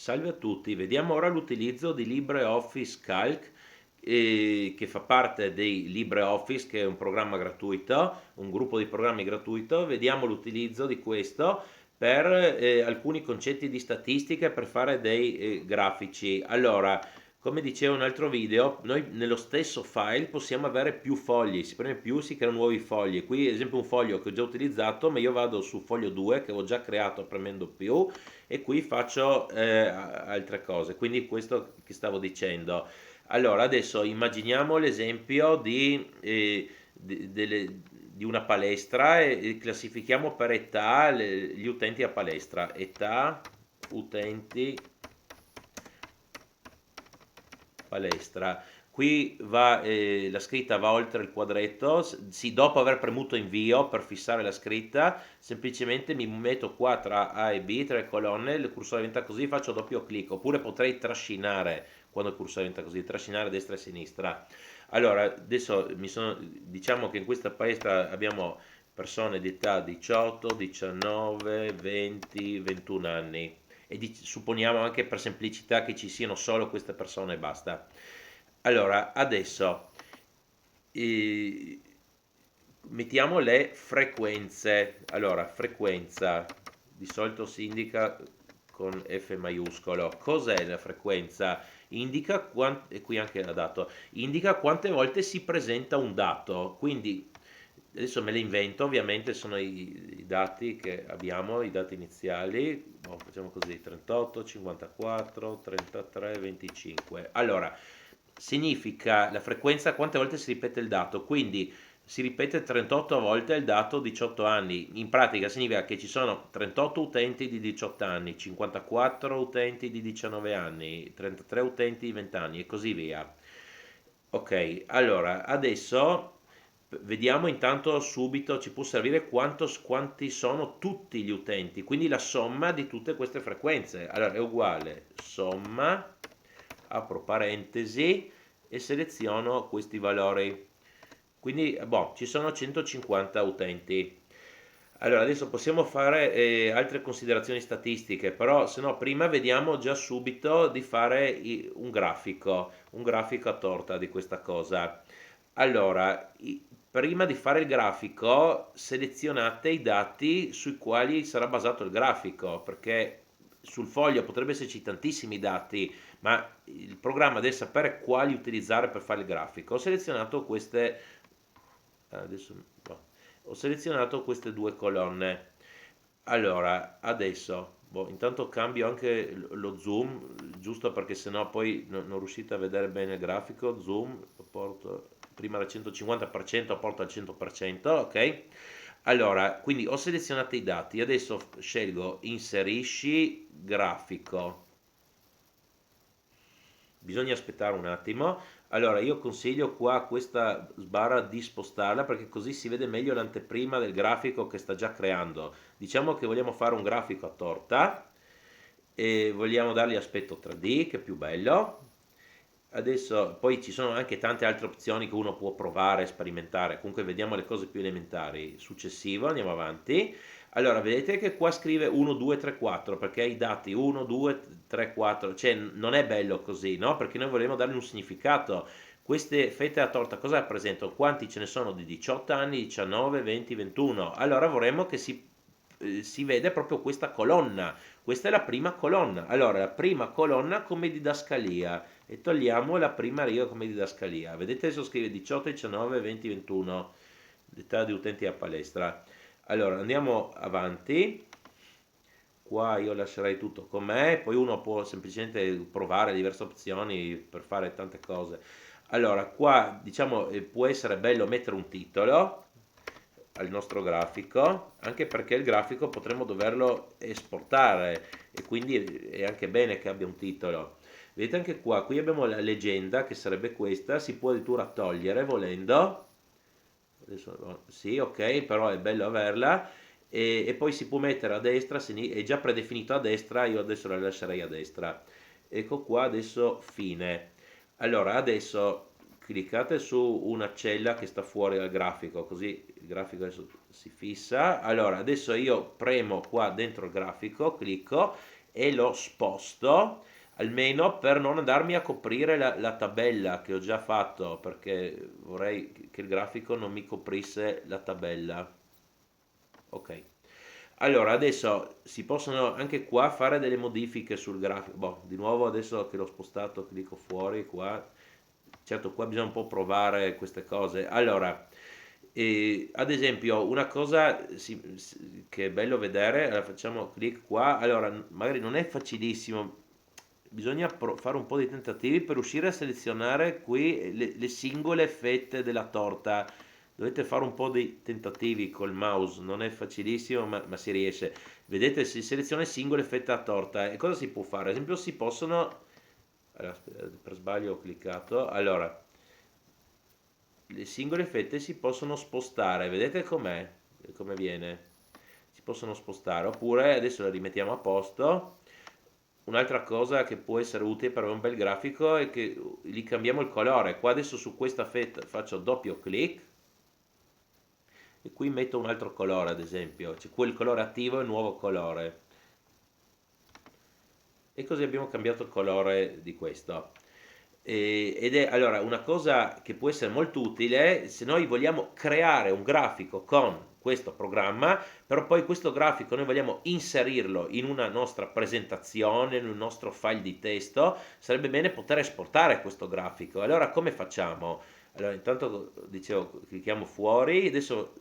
Salve a tutti, vediamo ora l'utilizzo di LibreOffice Calc che fa parte dei LibreOffice, che è un programma gratuito, un gruppo di programmi gratuito. Vediamo l'utilizzo di questo per alcuni concetti di statistica e per fare dei grafici. Allora, come dicevo in un altro video, noi nello stesso file possiamo avere più fogli, si preme più, si creano nuovi fogli. Qui ad esempio un foglio che ho già utilizzato, ma io vado su foglio 2 che ho già creato premendo più e qui faccio altre cose. Quindi questo che stavo dicendo. Allora, adesso immaginiamo l'esempio di una palestra e classifichiamo per età gli utenti a palestra. Età, utenti, palestra. Qui va, la scritta va oltre il quadretto, sì, dopo aver premuto invio per fissare la scritta, semplicemente mi metto qua tra A e B, tre colonne, il cursore diventa così, faccio doppio clic, oppure potrei trascinare, quando il cursore diventa così, trascinare a destra e a sinistra. Allora, adesso diciamo che in questa palestra abbiamo persone di età 18, 19, 20, 21 anni e supponiamo anche per semplicità che ci siano solo queste persone e basta. Allora, adesso eh, mettiamo le frequenze. Allora, frequenza di solito si indica con F maiuscolo. Cos'è la frequenza? Indica e qui anche la dato, indica quante volte si presenta un dato. Quindi adesso me le invento, ovviamente sono i dati che abbiamo, i dati iniziali. Boh, facciamo così: 38, 54, 33, 25. Allora, significa la frequenza quante volte si ripete il dato. Quindi si ripete 38 volte il dato 18 anni. In pratica significa che ci sono 38 utenti di 18 anni, 54 utenti di 19 anni, 33 utenti di 20 anni e così via. Ok, allora adesso vediamo intanto subito, ci può servire quanti sono tutti gli utenti, quindi la somma di tutte queste frequenze. Allora è uguale somma, apro parentesi e seleziono questi valori. Quindi, boh, ci sono 150 utenti. Allora, adesso possiamo fare altre considerazioni statistiche, però se no prima vediamo già subito di fare un grafico a torta di questa cosa. Allora, prima di fare il grafico, selezionate i dati sui quali sarà basato il grafico, perché sul foglio potrebbe esserci tantissimi dati, ma il programma deve sapere quali utilizzare per fare il grafico. Ho selezionato queste, adesso, no. Ho selezionato queste due colonne. Allora, adesso, boh, intanto cambio anche lo zoom, giusto perché sennò poi non riuscite a vedere bene il grafico. Zoom, lo porto prima al 150%, lo porto al 100%, ok? Allora, quindi ho selezionato i dati, adesso scelgo inserisci grafico. Bisogna aspettare un attimo. Allora, io consiglio qua questa sbarra di spostarla perché così si vede meglio l'anteprima del grafico che sta già creando. Diciamo che vogliamo fare un grafico a torta e vogliamo dargli aspetto 3D, che è più bello. Adesso poi ci sono anche tante altre opzioni che uno può provare, sperimentare. Comunque vediamo le cose più elementari. Successivo, andiamo avanti. Allora, vedete che qua scrive 1, 2, 3, 4 perché i dati 1, 2, 3, 4, cioè non è bello così, no? Perché noi vogliamo dargli un significato. Queste fette a torta cosa rappresentano? Quanti ce ne sono di 18 anni, 19, 20, 21? Allora vorremmo che si vede proprio questa colonna. Questa è la prima colonna. Allora, la prima colonna come didascalia e togliamo la prima riga come didascalia. Vedete adesso scrive 18, 19, 20, 21, l'età di utenti a palestra. Allora andiamo avanti, qua io lascerei tutto com'è, poi uno può semplicemente provare diverse opzioni per fare tante cose. Allora qua diciamo può essere bello mettere un titolo al nostro grafico, anche perché il grafico potremmo doverlo esportare e quindi è anche bene che abbia un titolo. Vedete anche qua, qui abbiamo la leggenda che sarebbe questa, si può addirittura togliere volendo. Adesso, no, sì, ok, però è bello averla. E poi si può mettere a destra, è già predefinito a destra, io adesso la lascerei a destra. Ecco qua, adesso fine. Allora, adesso cliccate su una cella che sta fuori dal grafico, così il grafico adesso si fissa. Allora, adesso io premo qua dentro il grafico, clicco e lo sposto, almeno per non andarmi a coprire la tabella che ho già fatto, perché vorrei che il grafico non mi coprisse la tabella. Ok. Allora, adesso si possono anche qua fare delle modifiche sul grafico. Boh, di nuovo adesso che l'ho spostato, clicco fuori qua. Certo, qua bisogna un po' provare queste cose. Allora, ad esempio, una cosa che è bello vedere, allora facciamo clic qua. Allora, magari non è facilissimo, bisogna fare un po' di tentativi per riuscire a selezionare qui le singole fette della torta. Dovete fare un po' di tentativi col mouse, non è facilissimo, ma si riesce. Vedete, si seleziona singole fette a torta. E cosa si può fare? Ad esempio, si possono. Allora, per sbaglio ho cliccato. Allora, le singole fette si possono spostare. Vedete com'è? Come viene? Si possono spostare. Oppure adesso le rimettiamo a posto. Un'altra cosa che può essere utile per un bel grafico è che gli cambiamo il colore. Qua adesso su questa fetta faccio doppio clic e qui metto un altro colore, ad esempio, c'è quel colore attivo e il nuovo colore. E così abbiamo cambiato il colore di questo. Ed è allora una cosa che può essere molto utile se noi vogliamo creare un grafico con questo programma, però poi questo grafico noi vogliamo inserirlo in una nostra presentazione, in un nostro file di testo, sarebbe bene poter esportare questo grafico. Allora come facciamo? Allora intanto dicevo clicchiamo fuori, adesso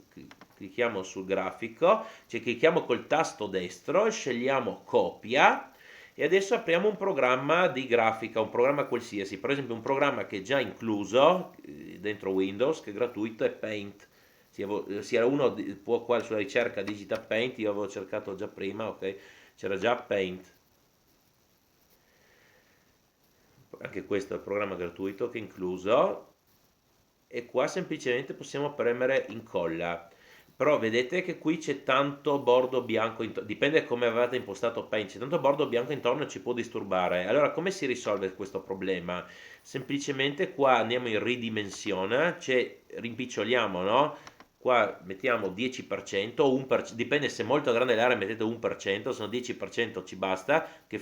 clicchiamo sul grafico, cioè clicchiamo col tasto destro, scegliamo copia e adesso apriamo un programma di grafica, un programma qualsiasi, per esempio un programma che è già incluso dentro Windows, che è gratuito, è Paint. Sia uno può qua sulla ricerca digita Paint, io avevo cercato già prima, ok? C'era già Paint. Anche questo è il programma gratuito che è incluso e qua semplicemente possiamo premere incolla. Però vedete che qui c'è tanto bordo bianco, dipende come avete impostato Paint, c'è tanto bordo bianco intorno e ci può disturbare. Allora come si risolve questo problema? Semplicemente qua andiamo in ridimensiona, cioè rimpiccioliamo, no? Qua mettiamo 10% o 1%, dipende se è molto grande l'area mettete 1%, se no 10% ci basta, che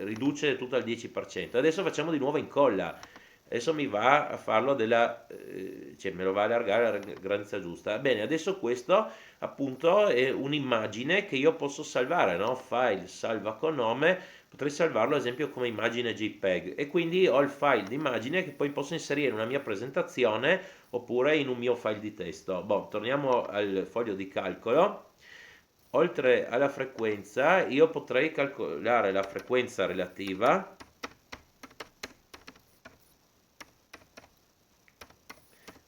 riduce tutto al 10%. Adesso facciamo di nuovo incolla. Adesso mi va a farlo cioè me lo va a allargare alla grandezza giusta. Bene, adesso questo appunto è un'immagine che io posso salvare, no? File, salva con nome, potrei salvarlo ad esempio come immagine JPEG e quindi ho il file di immagine che poi posso inserire in una mia presentazione oppure in un mio file di testo. Boh, torniamo al foglio di calcolo. Oltre alla frequenza, io potrei calcolare la frequenza relativa.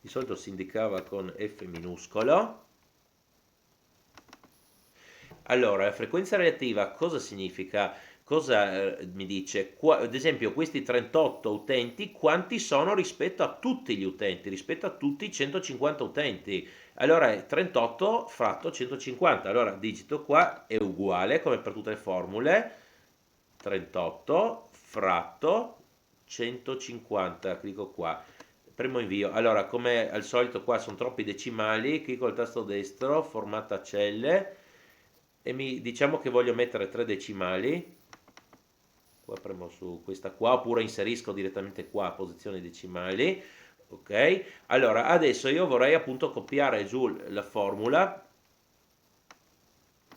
Di solito si indicava con F minuscolo. Allora, la frequenza relativa cosa significa? Cosa mi dice? Ad esempio, questi 38 utenti, quanti sono rispetto a tutti gli utenti, rispetto a tutti i 150 utenti? Allora è 38 fratto 150. Allora, digito qua è uguale, come per tutte le formule, 38 fratto 150. Clicco qua. Primo invio. Allora, come al solito qua sono troppi decimali, clicco il tasto destro, formata celle e diciamo che voglio mettere 3 decimali. Qua premo su questa qua oppure inserisco direttamente qua posizione decimali. Ok? Allora, adesso io vorrei appunto copiare giù la formula,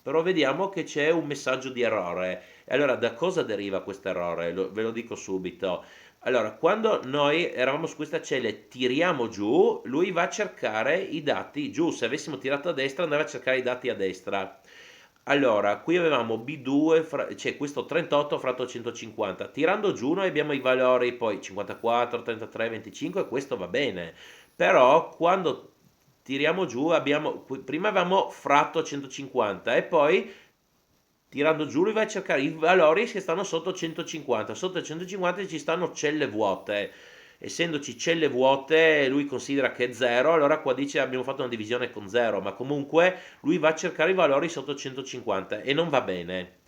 però vediamo che c'è un messaggio di errore. E allora, da cosa deriva questo errore? Ve lo dico subito. Allora, quando noi eravamo su questa cella e tiriamo giù, lui va a cercare i dati giù. Se avessimo tirato a destra, andava a cercare i dati a destra. Allora, qui avevamo B2, cioè questo 38 fratto 150. Tirando giù noi abbiamo i valori poi 54, 33, 25 e questo va bene. Però quando tiriamo giù prima avevamo fratto 150 e poi tirando giù lui va a cercare i valori che stanno sotto 150. Sotto 150 ci stanno celle vuote. Essendoci celle vuote, lui considera che è 0, allora qua dice abbiamo fatto una divisione con 0, ma comunque lui va a cercare i valori sotto 150 e non va bene.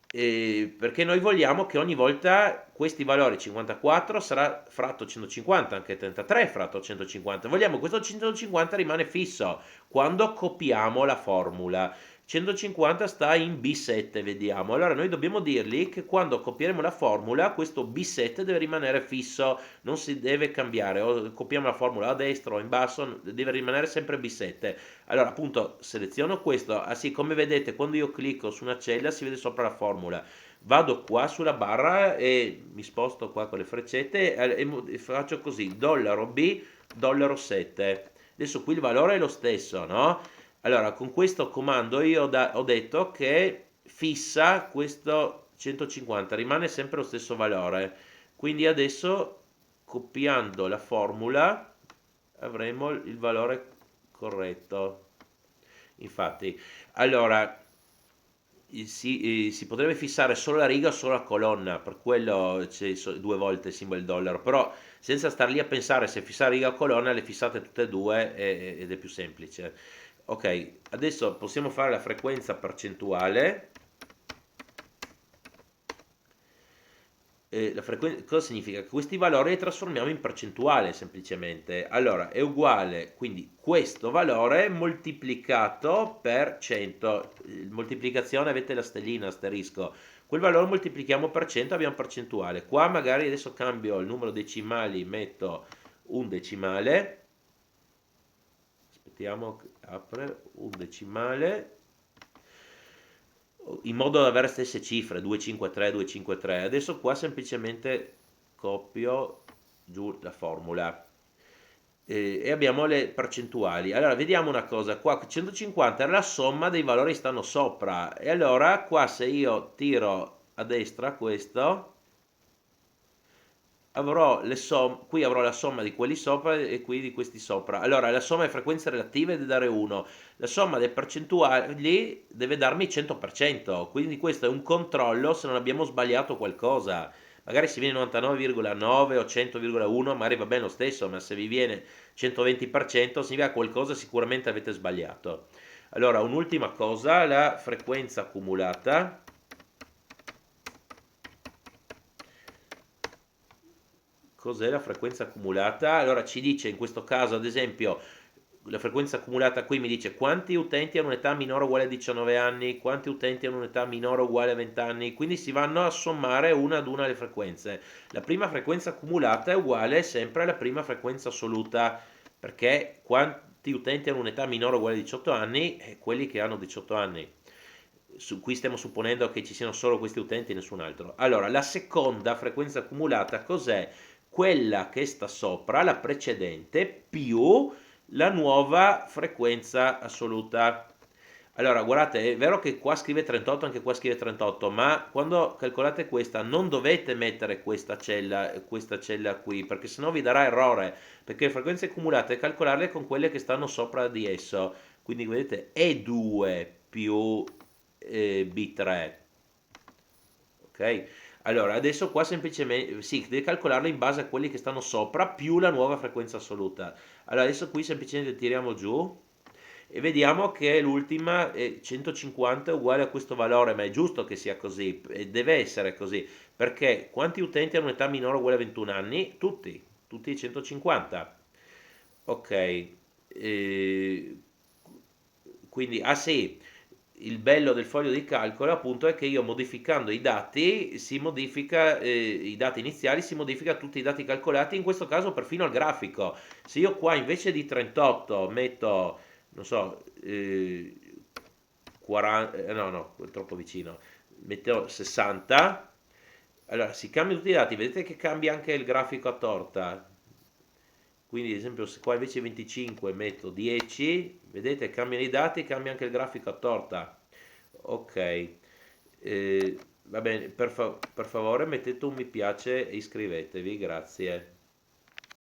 Perché noi vogliamo che ogni volta questi valori 54 sarà fratto 150, anche 33 fratto 150. Vogliamo che questo 150 rimane fisso quando copiamo la formula. 150 sta in B7, vediamo. Allora noi dobbiamo dirgli che quando copieremo la formula, questo B7 deve rimanere fisso, non si deve cambiare. O copiamo la formula a destra o in basso, deve rimanere sempre B7. Allora appunto seleziono questo, ah sì, come vedete quando io clicco su una cella si vede sopra la formula. Vado qua sulla barra e mi sposto qua con le freccette e faccio così, dollaro B, dollaro 7. Adesso qui il valore è lo stesso, no? Allora, con questo comando io ho detto che fissa questo 150, rimane sempre lo stesso valore. Quindi adesso, copiando la formula, avremo il valore corretto. Infatti, allora, si potrebbe fissare solo la riga o solo la colonna, per quello c'è due volte il simbolo del dollaro, però senza star lì a pensare se fissare riga o colonna, le fissate tutte e due ed è più semplice. Ok, adesso possiamo fare la frequenza percentuale. Cosa significa? Che questi valori li trasformiamo in percentuale semplicemente. Allora è uguale, quindi questo valore moltiplicato per 100. Moltiplicazione avete la stellina, asterisco. Quel valore moltiplichiamo per 100, abbiamo percentuale. Qua magari adesso cambio il numero decimali, metto un decimale. Aspettiamo, apre un decimale in modo da avere le stesse cifre 253 253. Adesso qua semplicemente copio giù la formula e abbiamo le percentuali. Allora vediamo una cosa, qua 150 era la somma dei valori che stanno sopra, e allora qua se io tiro a destra questo avrò qui avrò la somma di quelli sopra e qui di questi sopra. Allora la somma delle frequenze relative deve dare 1, la somma delle percentuali deve darmi 100%, quindi questo è un controllo se non abbiamo sbagliato qualcosa. Magari se viene 99,9 o 100,1 magari va bene lo stesso, ma se vi viene 120% significa qualcosa sicuramente avete sbagliato. Allora un'ultima cosa, la frequenza accumulata. Cos'è la frequenza accumulata? Allora ci dice in questo caso, ad esempio, la frequenza accumulata qui mi dice quanti utenti hanno un'età minore o uguale a 19 anni, quanti utenti hanno un'età minore o uguale a 20 anni, quindi si vanno a sommare una ad una le frequenze. La prima frequenza accumulata è uguale sempre alla prima frequenza assoluta, perché quanti utenti hanno un'età minore o uguale a 18 anni? Quelli che hanno 18 anni. Qui stiamo supponendo che ci siano solo questi utenti e nessun altro. Allora, la seconda frequenza accumulata cos'è? Quella che sta sopra, la precedente, più la nuova frequenza assoluta. Allora, guardate, è vero che qua scrive 38, anche qua scrive 38, ma quando calcolate questa non dovete mettere questa cella qui, perché sennò vi darà errore, perché le frequenze accumulate calcolarle con quelle che stanno sopra di esso. Quindi vedete E2 più B3. Ok? Allora, adesso qua semplicemente, sì, devi calcolarlo in base a quelli che stanno sopra più la nuova frequenza assoluta. Allora, adesso qui semplicemente tiriamo giù e vediamo che l'ultima 150 è uguale a questo valore, ma è giusto che sia così, e deve essere così, perché quanti utenti hanno un'età minore o uguale a 21 anni? Tutti 150. Ok, quindi, ah sì, il bello del foglio di calcolo appunto è che io modificando i dati si modifica, i dati iniziali si modifica tutti i dati calcolati, in questo caso perfino il grafico. Se io qua invece di 38 metto, non so, 40, no, no, è troppo vicino, metto 60, allora si cambiano tutti i dati, vedete che cambia anche il grafico a torta. Quindi ad esempio se qua invece 25 metto 10, vedete cambiano i dati, cambia anche il grafico a torta. Ok, va bene, per favore mettete un mi piace e iscrivetevi, grazie.